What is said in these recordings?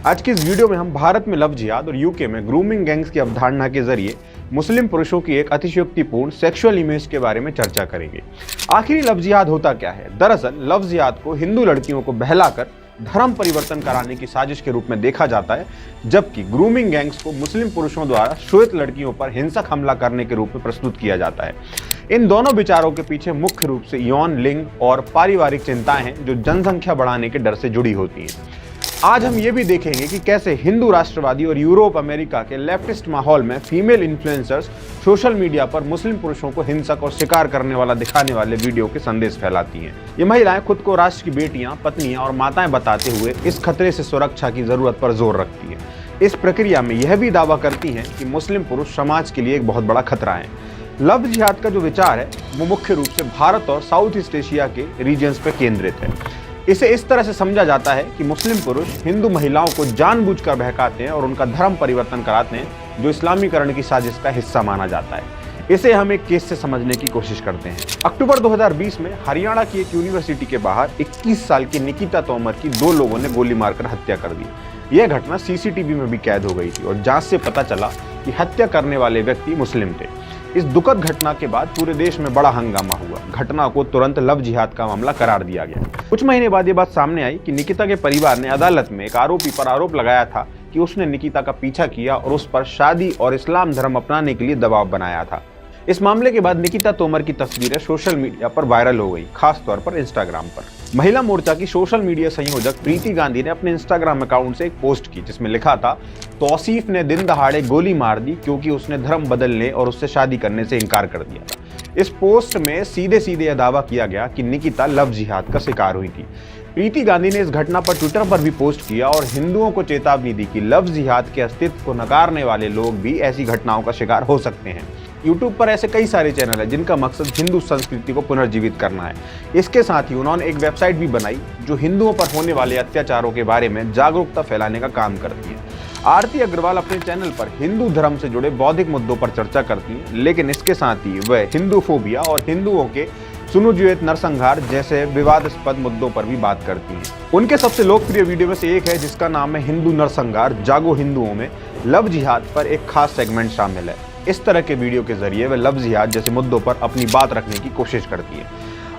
आज की इस वीडियो में हम भारत में लव जिहाद और यूके में ग्रूमिंग गैंग्स की अवधारणा के जरिए मुस्लिम पुरुषों की एक अतिशयोक्तिपूर्ण सेक्सुअल इमेज के बारे में चर्चा करेंगे। आखिर लव जिहाद होता क्या है? दरअसल लव जिहाद को हिंदू लड़कियों को बहलाकर धर्म परिवर्तन कराने की साजिश के रूप में देखा जाता है, जबकि ग्रूमिंग गैंग्स को मुस्लिम पुरुषों द्वारा श्वेत लड़कियों पर हिंसक हमला करने के रूप में प्रस्तुत किया जाता है। इन दोनों विचारों के पीछे मुख्य रूप से यौन, लिंग और पारिवारिक चिंताएं हैं जो जनसंख्या बढ़ाने के डर से जुड़ी होती हैं। आज हम ये भी देखेंगे कि कैसे हिंदू राष्ट्रवादी और यूरोप अमेरिका के लेफ्टिस्ट माहौल में फीमेल इन्फ्लुएंसर्स सोशल मीडिया पर मुस्लिम पुरुषों को हिंसक और शिकार करने वाला दिखाने वाले वीडियो के संदेश फैलाती हैं। ये महिलाएं खुद को राष्ट्र की बेटियां, पत्नियां और माताएं बताते हुए इस खतरे से सुरक्षा की जरूरत पर जोर रखती हैं। इस प्रक्रिया में यह भी दावा करती हैं कि मुस्लिम पुरुष समाज के लिए एक बहुत बड़ा खतरा है। लव जिहाद का जो विचार है वो मुख्य रूप से भारत और साउथ ईस्ट एशिया के रीजन्स पर केंद्रित है। इसे इस तरह से समझा जाता है कि मुस्लिम पुरुष हिंदू महिलाओं को जानबूझकर बहकाते हैं और उनका धर्म परिवर्तन कराते हैं, जो इस्लामीकरण की साजिश का हिस्सा माना जाता है। इसे हम एक केस से समझने की कोशिश करते हैं। अक्टूबर 2020 में हरियाणा की एक यूनिवर्सिटी के बाहर 21 साल की निकिता तोमर की 2 लोगों ने गोली मारकर हत्या कर दी। यह घटना सीसीटीवी में भी कैद हो गई थी और जांच से पता चला कि हत्या करने वाले व्यक्ति मुस्लिम थे। इस दुखद घटना के बाद पूरे देश में बड़ा हंगामा हुआ। घटना को तुरंत लव जिहाद का मामला करार दिया गया। कुछ महीने बाद ये बात सामने आई कि निकिता के परिवार ने अदालत में एक आरोपी पर आरोप लगाया था कि उसने निकिता का पीछा किया और उस पर शादी और इस्लाम धर्म अपनाने के लिए दबाव बनाया था। इस मामले के बाद निकिता तोमर की तस्वीरें सोशल मीडिया पर वायरल हो गई, खास तौर पर इंस्टाग्राम पर। महिला मोर्चा की सोशल मीडिया संयोजक प्रीति गांधी ने अपने इंस्टाग्राम अकाउंट से एक पोस्ट की जिसमें लिखा था, तौसीफ ने दिन दहाड़े गोली मार दी क्योंकि उसने धर्म बदलने और उससे शादी करने से इनकार कर दिया था। इस पोस्ट में सीधे सीधे यह दावा किया गया कि निकिता लव जिहाद का शिकार हुई थी। प्रीति गांधी ने इस घटना पर ट्विटर पर भी पोस्ट किया और हिंदुओं को चेतावनी दी कि लव जिहाद के अस्तित्व को नकारने वाले लोग भी ऐसी घटनाओं का शिकार हो सकते हैं। यूट्यूब पर ऐसे कई सारे चैनल हैं जिनका मकसद हिंदू संस्कृति को पुनर्जीवित करना है। इसके साथ ही उन्होंने एक वेबसाइट भी बनाई जो हिंदुओं पर होने वाले अत्याचारों के बारे में जागरूकता फैलाने का काम करती है। आरती अग्रवाल अपने चैनल पर हिंदू धर्म से जुड़े बौद्धिक मुद्दों पर चर्चा करती हैं, लेकिन इसके साथ ही वह हिंदू फोबिया और हिंदुओं के सुनुजुएत नरसंहार जैसे विवादास्पद मुद्दों पर भी बात करती हैं। उनके सबसे लोकप्रिय वीडियो में से एक है जिसका नाम है हिंदू नरसंहार जागो हिंदुओं में लव जिहाद पर एक खास सेगमेंट शामिल है। इस तरह के वीडियो के जरिए वह लव जिहाद जैसे मुद्दों पर अपनी बात रखने की कोशिश करती है।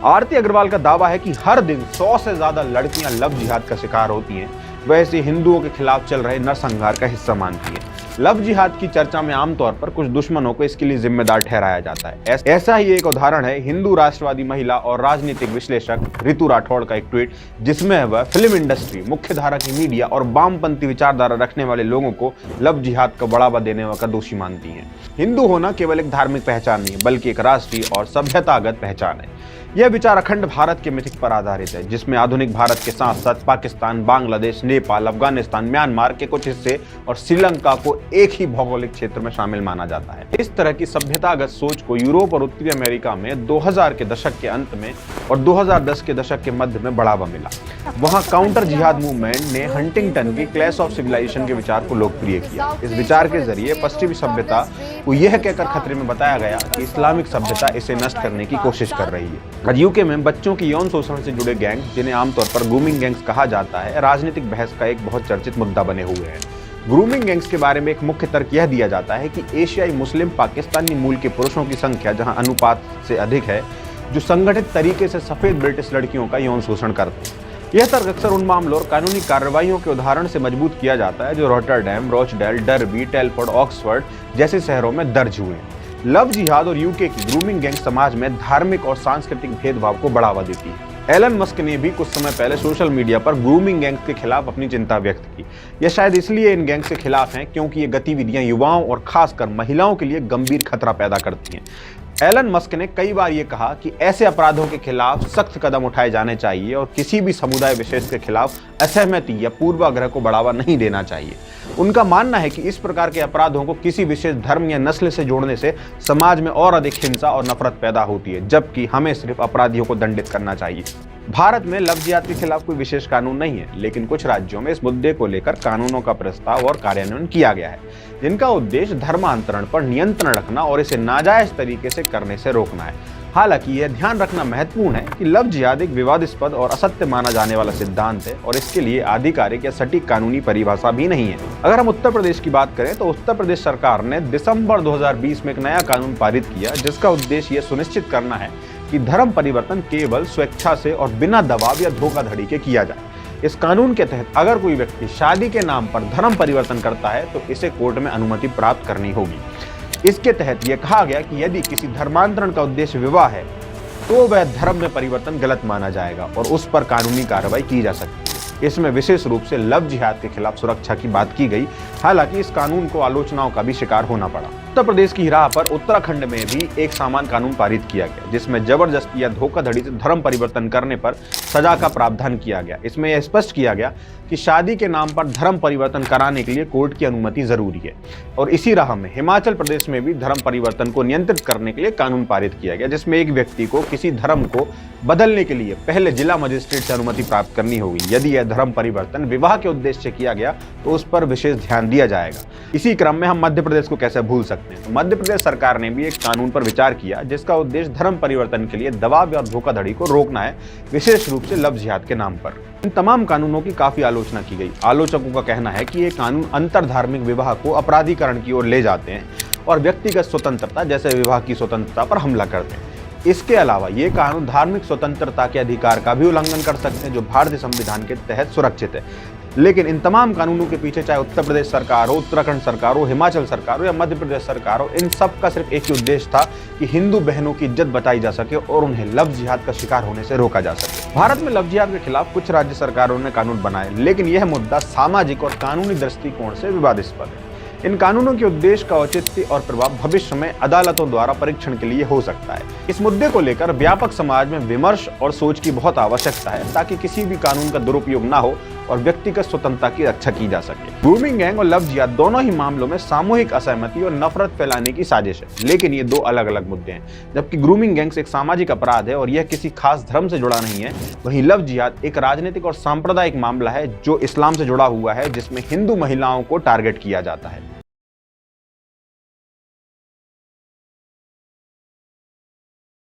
आरती अग्रवाल का दावा है कि हर दिन 100 से ज्यादा लड़कियां लव जिहाद का शिकार होती हैं। वह इसे हिंदुओं के खिलाफ चल रहे नरसंहार का हिस्सा मानती है। लव जिहाद की चर्चा में आमतौर पर कुछ दुश्मनों को इसके लिए जिम्मेदार ठहराया जाता है। ऐसा ही एक उदाहरण है हिंदू राष्ट्रवादी महिला और राजनीतिक विश्लेषक रितु राठौड़ का एक ट्वीट, जिसमें वह फिल्म इंडस्ट्री, मुख्यधारा की मीडिया और वामपंथी विचारधारा रखने वाले लोगों को लव जिहाद का बढ़ावा देने का दोषी मानती हैं। हिंदू होना केवल एक धार्मिक पहचान नहीं बल्कि एक राष्ट्रीय और सभ्यतागत पहचान है। यह विचार अखंड भारत के मिथिक पर आधारित है, जिसमें आधुनिक भारत के साथ साथ पाकिस्तान, बांग्लादेश, नेपाल, अफगानिस्तान, म्यांमार के कुछ हिस्से और श्रीलंका को एक ही भौगोलिक क्षेत्र में शामिल माना जाता है। इस तरह की सभ्यतागत सोच को यूरोप और उत्तरी अमेरिका में 2000 के दशक के अंत में और 2010 के दशक के मध्य में बढ़ावा मिला। वहां काउंटर जिहाद मूवमेंट ने हंटिंगटन की क्लैश ऑफ सिविलाइजेशन के विचार को लोकप्रिय किया। इस विचार के जरिए पश्चिमी सभ्यता को यह कहकर खतरे में बताया गया कि इस्लामिक सभ्यता इसे नष्ट करने की कोशिश कर रही है। यूके में बच्चों की यौन शोषण से जुड़े गैंग, जिन्हें आमतौर पर ग्रूमिंग गैंग्स कहा जाता है, राजनीतिक बहस का एक बहुत चर्चित मुद्दा बने हुए हैं। ग्रूमिंग गैंग्स के बारे में एक मुख्य तर्क यह दिया जाता है कि एशियाई मुस्लिम पाकिस्तानी मूल के पुरुषों की संख्या जहां अनुपात से अधिक है, जो संगठित तरीके से सफेद ब्रिटिश लड़कियों का यौन शोषण करते हैं। यह तर्क अक्सर उन मामलों और कानूनी कार्रवाइयों के उदाहरण से मजबूत किया जाता है जो रॉटरडैम, रोचडेल, डर्बी, टेलफोर्ड, ऑक्सफोर्ड जैसे शहरों में दर्ज हुए हैं। लव जिहाद और यूके की ग्रूमिंग गैंग समाज में धार्मिक और सांस्कृतिक भेदभाव को बढ़ावा देती है। एलन मस्क ने भी कुछ समय पहले सोशल मीडिया पर ग्रूमिंग गैंग्स के खिलाफ अपनी चिंता व्यक्त की। यह शायद इसलिए इन गैंग्स के खिलाफ हैं क्योंकि ये गतिविधियां युवाओं और खासकर महिलाओं के लिए गंभीर खतरा पैदा करती हैं। एलन मस्क ने कई बार ये कहा कि ऐसे अपराधों के खिलाफ सख्त कदम उठाए जाने चाहिए और किसी भी समुदाय विशेष के खिलाफ असहमति या पूर्वाग्रह को बढ़ावा नहीं देना चाहिए। उनका मानना है कि इस प्रकार के अपराधों को किसी विशेष धर्म या नस्ल से जोड़ने से समाज में और अधिक हिंसा और नफरत पैदा होती है, जबकि हमें सिर्फ अपराधियों को दंडित करना चाहिए। भारत में लव जिहाद के खिलाफ कोई विशेष कानून नहीं है, लेकिन कुछ राज्यों में इस मुद्दे को लेकर कानूनों का प्रस्ताव और कार्यान्वयन किया गया है, जिनका उद्देश्य धर्मांतरण पर नियंत्रण रखना और इसे नाजायज तरीके से करने से रोकना है। हालांकि यह ध्यान रखना महत्वपूर्ण है कि लव जिहाद एक विवादास्पद और असत्य माना जाने वाला सिद्धांत है और इसके लिए आधिकारिक या सटीक कानूनी परिभाषा भी नहीं है। अगर हम उत्तर प्रदेश की बात करें तो उत्तर प्रदेश सरकार ने दिसंबर 2020 में एक नया कानून पारित किया, जिसका उद्देश्य यह सुनिश्चित करना है कि धर्म परिवर्तन केवल स्वेच्छा से और बिना दबाव या धोखाधड़ी के किया जाए। इस कानून के तहत अगर कोई व्यक्ति शादी के नाम पर धर्म परिवर्तन करता है तो इसे कोर्ट में अनुमति प्राप्त करनी होगी। इसके तहत यह कहा गया कि यदि किसी धर्मांतरण का उद्देश्य विवाह है तो वह धर्म में परिवर्तन गलत माना जाएगा और उस पर कानूनी कार्रवाई की जा सकती है। इसमें विशेष रूप से लव जिहाद के खिलाफ सुरक्षा की बात की गई। हालांकि इस कानून को आलोचनाओं का भी शिकार होना पड़ा। उत्तर प्रदेश की राह पर उत्तराखंड में भी एक समान कानून पारित किया गया, जिसमें जबरदस्ती या धोखाधड़ी से धर्म परिवर्तन करने पर सजा का प्रावधान किया गया। इसमें यह स्पष्ट किया गया कि शादी के नाम पर धर्म परिवर्तन कराने के लिए कोर्ट की अनुमति जरूरी है। और इसी राह में हिमाचल प्रदेश में भी धर्म परिवर्तन को नियंत्रित करने के लिए कानून पारित किया गया, जिसमें एक व्यक्ति को किसी धर्म को बदलने के लिए पहले जिला मजिस्ट्रेट से अनुमति प्राप्त करनी होगी। यदि यह धर्म परिवर्तन विवाह के उद्देश्य से किया गया तो उस पर विशेष ध्यान दिया जाएगा। इसी क्रम में हम मध्य प्रदेश को कैसे भूल सकते हैं। तो मध्य प्रदेश सरकार ने भी एक कानून पर विचार किया, जिसका उद्देश्य धर्म परिवर्तन के लिए दबाव और धोखाधड़ी को रोकना है, विशेष रूप से लव जिहाद के नाम पर। इन तमाम कानूनों की काफी आलोचना की गई। आलोचकों का कहना है कि ये कानून अंतरधार्मिक विवाह को अपराधीकरण की ओर ले जाते हैं और व्यक्तिगत स्वतंत्रता जैसे विवाह की स्वतंत्रता पर हमला करते हैं। इसके अलावा ये कानून धार्मिक स्वतंत्रता के अधिकार का भी उल्लंघन कर सकते हैं, जो भारतीय संविधान के तहत सुरक्षित है। लेकिन इन तमाम कानूनों के पीछे चाहे उत्तर प्रदेश सरकार हो, उत्तराखंड सरकार हो, हिमाचल सरकार हो या मध्य प्रदेश सरकार हो, इन सब का सिर्फ एक ही उद्देश्य था कि हिंदू बहनों की इज्जत बचाई जा सके और उन्हें लव जिहाद का शिकार होने से रोका जा सके। भारत में लव जिहाद के खिलाफ कुछ राज्य सरकारों ने कानून बनाए, लेकिन यह मुद्दा सामाजिक और कानूनी दृष्टिकोण से विवादास्पद है। इन कानूनों के उद्देश्य का औचित्य और प्रभाव भविष्य में अदालतों द्वारा परीक्षण के लिए हो सकता है। इस मुद्दे को लेकर व्यापक समाज में विमर्श और सोच की बहुत आवश्यकता है, ताकि किसी भी कानून का दुरुपयोग न हो और व्यक्तिगत स्वतंत्रता की रक्षा की जा सके। ग्रूमिंग गैंग और लव जिहाद दोनों ही मामलों में सामूहिक असहमति और नफरत फैलाने की साजिश है, लेकिन ये दो अलग अलग मुद्दे हैं। जबकि ग्रूमिंग गैंग्स एक सामाजिक अपराध है और यह किसी खास धर्म से जुड़ा नहीं है, वहीं लव जिहाद एक राजनीतिक और सांप्रदायिक मामला है जो इस्लाम से जुड़ा हुआ है, जिसमें हिंदू महिलाओं को टारगेट किया जाता है।